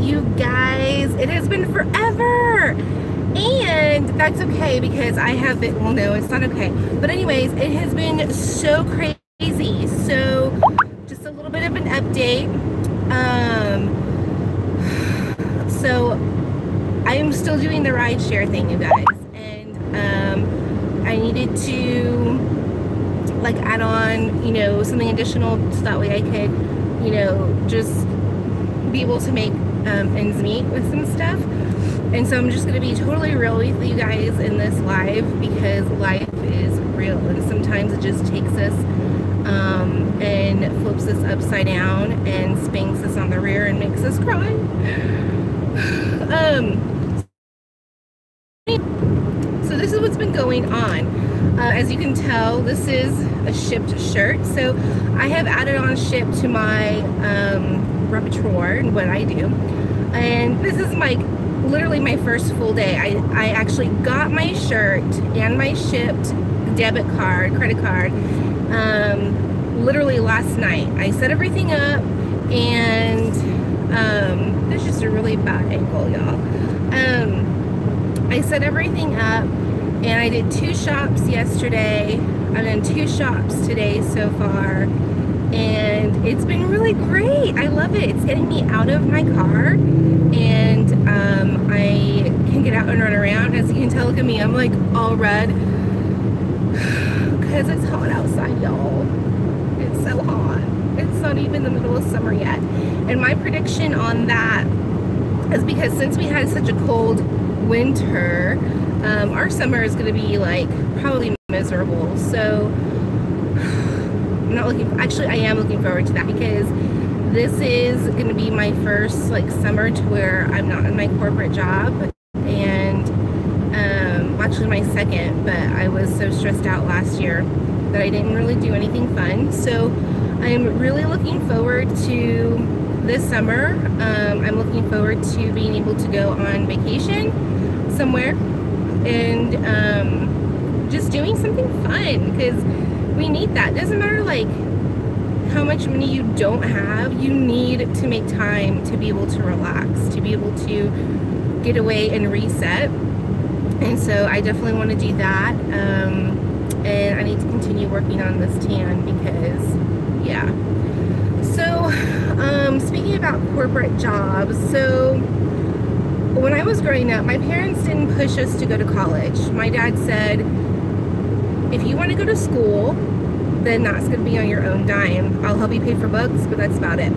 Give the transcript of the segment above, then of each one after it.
you guys, it has been forever. And that's okay because I have been, well, no, it's not okay. But anyways, it has been so crazy. So just a little bit of an update. So I am still doing the rideshare thing, you guys. And I needed to like add on, you know, something additional so that way I could, you know, just be able to make ends meet with some stuff. And so I'm just going to be totally real with you guys in this live because life is real and sometimes it just takes us and flips us upside down and spanks us on the rear and makes us cry. So this is what's been going on. As you can tell, this is a shipped shirt. So I have added on ship to my repertoire and what I do. And this is my literally my first full day. I actually got my shirt and my shipped debit card, credit card, literally last night. I set everything up and there's just a really bad angle, y'all. I set everything up and I did 2 shops yesterday. I've done 2 shops today so far. And it's been really great. I love it. It's getting me out of my car and I can get out and run around. As you can tell, look at me, I'm like all red because it's hot outside, y'all. It's so hot. It's not even the middle of summer yet. And my prediction on that is because since we had such a cold winter, our summer is going to be like probably miserable. So I'm not looking, actually I am looking forward to that because this is going to be my first like summer to where I'm not in my corporate job, and well, actually my second, but I was so stressed out last year that I didn't really do anything fun. So I'm really looking forward to this summer. I'm looking forward to being able to go on vacation somewhere and just doing something fun because we need that. Doesn't matter like how much money you don't have, you need to make time to be able to relax, to be able to get away and reset. And so I definitely want to do that. And I need to continue working on this tan because, yeah. So, speaking about corporate jobs, so when I was growing up, my parents didn't push us to go to college. My dad said, if you want to go to school, then that's going to be on your own dime. I'll help you pay for books, but that's about it.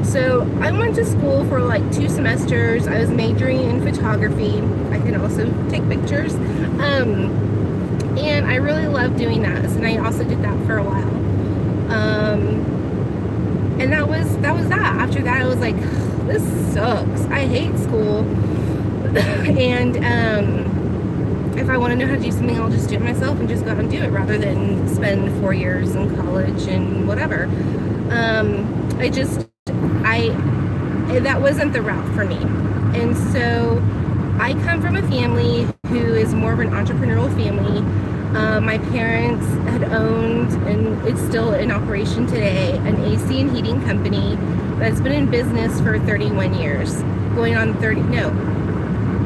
So I went to school for like 2 semesters. I was majoring in photography. I can also take pictures. And I really loved doing that. And I also did that for a while. And that was that. After that, I was like, this sucks. I hate school. And if I want to know how to do something, I'll just do it myself and just go out and do it rather than spend 4 years in college and whatever. That wasn't the route for me. And so I come from a family who is more of an entrepreneurial family. My parents had owned, and it's still in operation today, an AC and heating company that's been in business for 31 years, going on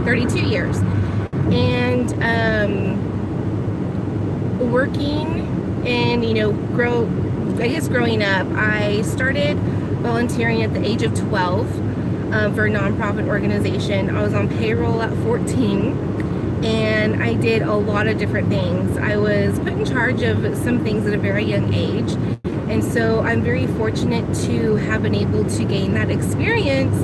32 years. And working and, you know, growing up, I started volunteering at the age of 12 for a nonprofit organization. I was on payroll at 14, and I did a lot of different things. I was put in charge of some things at a very young age, and so I'm very fortunate to have been able to gain that experience,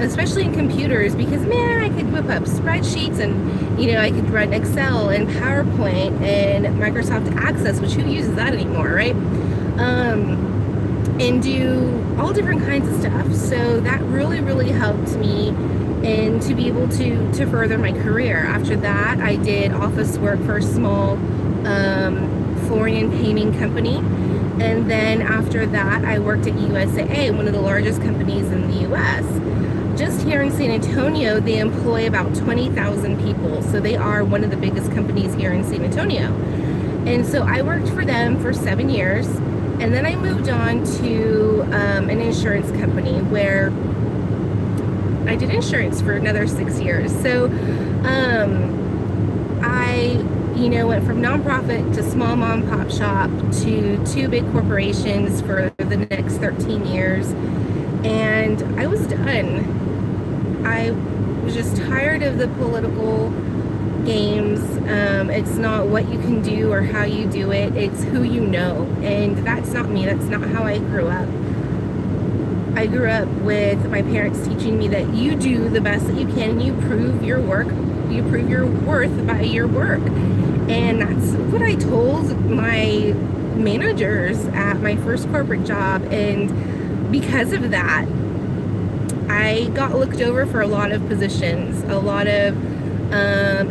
especially in computers, because man, I could whip up spreadsheets and, you know, I could run Excel and PowerPoint and Microsoft Access, which who uses that anymore, right? And do all different kinds of stuff. So that really, really helped me and to be able to further my career. After that, I did office work for a small flooring and painting company. And then after that, I worked at USAA, one of the largest companies in the US. Just here in San Antonio, they employ about 20,000 people. So they are one of the biggest companies here in San Antonio. And so I worked for them for 7 years. And then I moved on to an insurance company where I did insurance for another 6 years. So I, went from nonprofit to small mom and pop shop to 2 big corporations for the next 13 years. And I was done. I was just tired of the political games. It's not what you can do or how you do it. It's who you know. And that's not me. That's not how I grew up. I grew up with my parents teaching me that you do the best that you can and you prove your work. You prove your worth by your work. And that's what I told my managers at my first corporate job. And because of that, I got looked over for a lot of positions, a lot of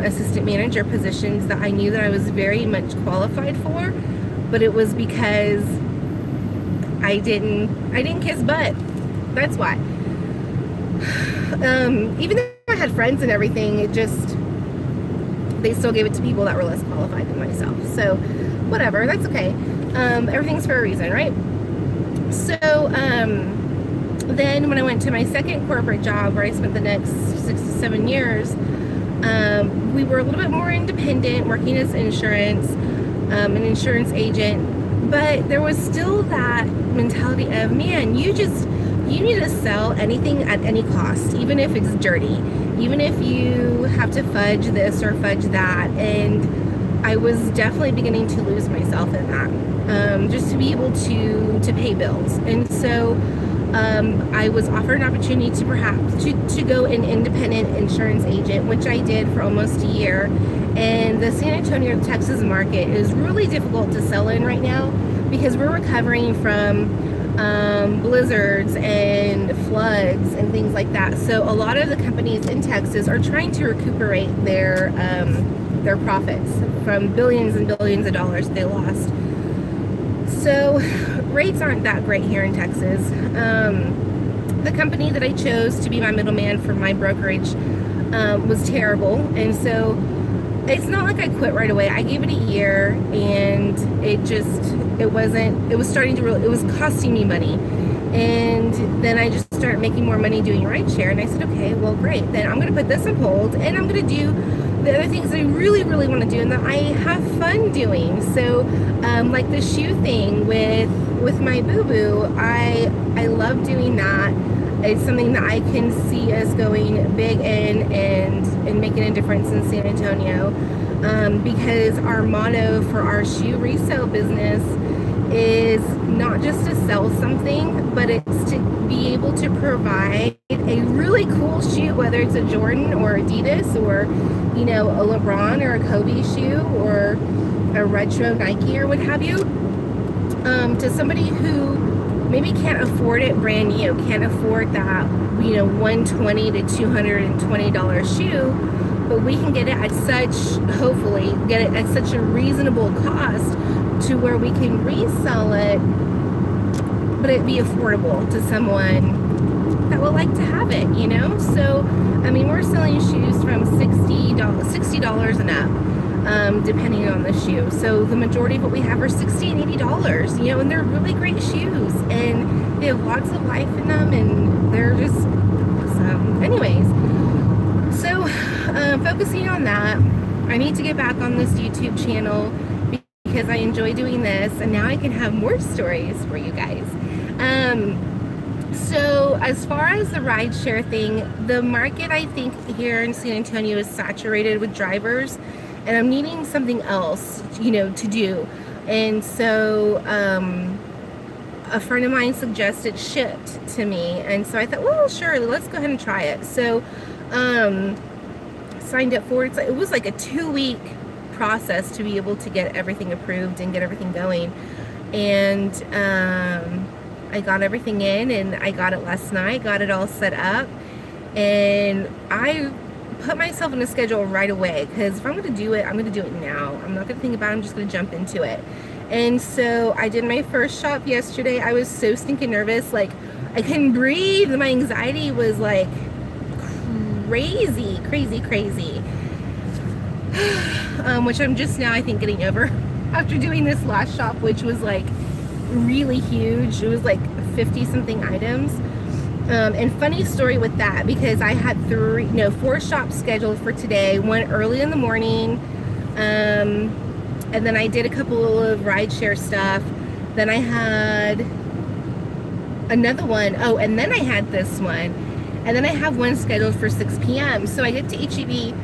assistant manager positions that I knew that I was very much qualified for, but it was because I didn't kiss butt. That's why. Even though I had friends and everything, they still gave it to people that were less qualified than myself. So whatever, that's okay. Everything's for a reason, right? So then when I went to my second corporate job, where I spent the next 6 to 7 years, we were a little bit more independent, working as insurance, an insurance agent, but there was still that mentality of, man, you need to sell anything at any cost, even if it's dirty, even if you have to fudge this or fudge that. And I was definitely beginning to lose myself in that, just to be able to pay bills. And so I was offered an opportunity to perhaps to go an independent insurance agent, which I did for almost a year. And the San Antonio, Texas market is really difficult to sell in right now because we're recovering from blizzards and floods and things like that. So a lot of the companies in Texas are trying to recuperate their profits from billions and billions of dollars they lost. So rates aren't that great here in Texas. The company that I chose to be my middleman for my brokerage was terrible, and so it's not like I quit right away. I gave it a year, and it was costing me money. And then I just started making more money doing rideshare, and I said, okay, well, great. Then I'm going to put this on hold, and I'm going to do the other things that I really, really want to do and that I have fun doing. So, like the shoe thing with my boo-boo, I love doing that. It's something that I can see us going big in and making a difference in San Antonio, because our motto for our shoe resale business is not just to sell something, but it's to be able to provide a really cool shoe, whether it's a Jordan or Adidas or, a LeBron or a Kobe shoe or a retro Nike or what have you, to somebody who maybe can't afford it brand new, can't afford that, $120 to $220 shoe, but we can get it at hopefully get it at such a reasonable cost to where we can resell it, but it be affordable to someone that would like to have it, So, we're selling shoes from $60 and up, depending on the shoe. So the majority of what we have are $60 and $80, and they're really great shoes, and they have lots of life in them, and they're just awesome. Anyways, so focusing on that, I need to get back on this YouTube channel because I enjoy doing this, and now I can have more stories for you guys. So as far as the rideshare thing, the market, I think, here in San Antonio is saturated with drivers, and I'm needing something else, to do. And so a friend of mine suggested Shipt to me, and so I thought, well, sure, let's go ahead and try it. So signed up for it. It was like a 2-week process to be able to get everything approved and get everything going. And I got everything in, and I got it last night, got it all set up, and I put myself in a schedule right away, because if I'm going to do it, I'm going to do it now. I'm not going to think about it. I'm just going to jump into it. And so I did my first shop yesterday. I was so stinking nervous, like I couldn't breathe. My anxiety was like crazy, which I'm just now, I think, getting over after doing this last shop, which was like really huge. It was like 50 something items. And funny story with that, because I had 4 shops scheduled for today, one early in the morning, and then I did a couple of rideshare stuff. Then I had another one, oh, and then I had this one, and then I have one scheduled for 6 p.m. So I get to HEB,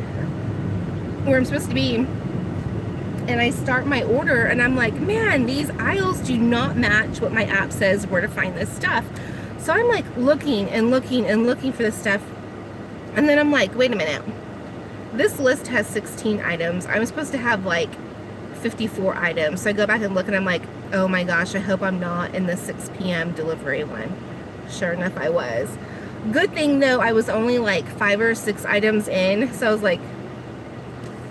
where I'm supposed to be, and I start my order, and I'm like, man, these aisles do not match what my app says where to find this stuff. So I'm like looking and looking and looking for this stuff, and then I'm like, wait a minute, this list has 16 items. I'm supposed to have like 54 items. So I go back and look, and I'm like, oh my gosh, I hope I'm not in the 6 p.m. delivery one. Sure enough, I was. Good thing though, I was only like 5 or 6 items in, so I was like,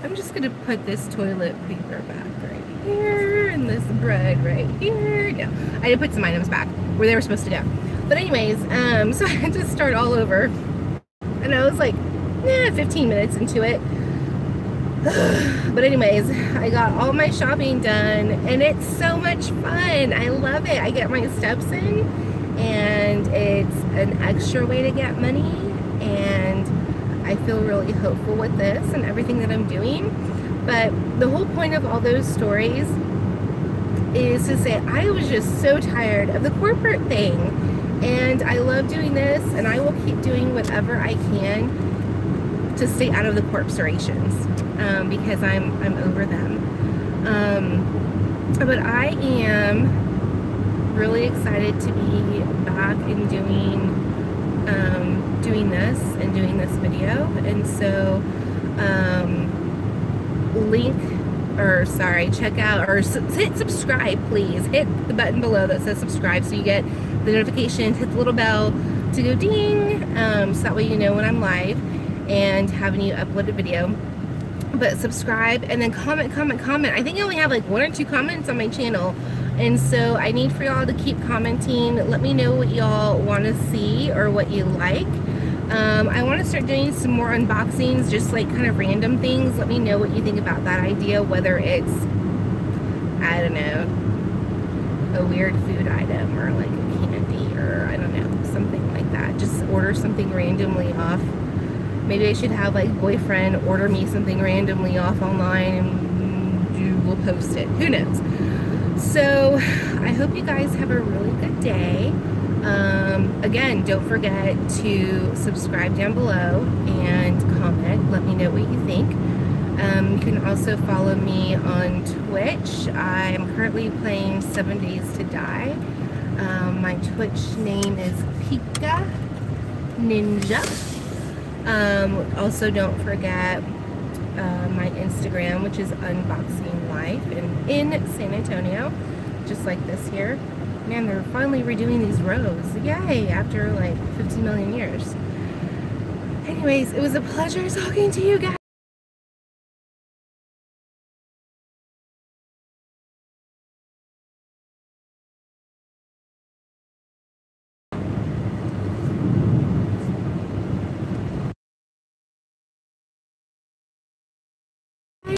I'm just gonna put this toilet paper back right here and this bread right here. No, I did put some items back where they were supposed to go. But anyways, so I had to start all over, and I was like, 15 minutes into it. But anyways, I got all my shopping done, and it's so much fun. I love it. I get my steps in, and it's an extra way to get money, and I feel really hopeful with this and everything that I'm doing. But the whole point of all those stories is to say I was just so tired of the corporate thing, and I love doing this, and I will keep doing whatever I can to stay out of the corporations, because I'm over them. But I am really excited to be back and doing this video. And so check out, or hit subscribe, please. Hit the button below that says subscribe so you get the notifications. Hit the little bell to go ding, so that way you know when I'm live and have a new uploaded video. But subscribe, and then comment. I think I only have like 1 or 2 comments on my channel, and so I need for y'all to keep commenting. Let me know what y'all want to see or what you like. I want to start doing some more unboxings, just like kind of random things. Let me know what you think about that idea, whether it's, I don't know, a weird food item, or like a candy, or I don't know, something like that. Just order something randomly off. Maybe I should have like boyfriend order me something randomly off online, and we'll post it. Who knows? So I hope you guys have a really good day. Again, don't forget to subscribe down below and comment. Let me know what you think. You can also follow me on Twitch. I am currently playing 7 Days to Die. My Twitch name is Pika Ninja. Also don't forget my Instagram, which is Unboxing Life, and in San Antonio, just like this here. Man, they're finally redoing these roads. Yay, after like 50 million years. Anyways, it was a pleasure talking to you guys.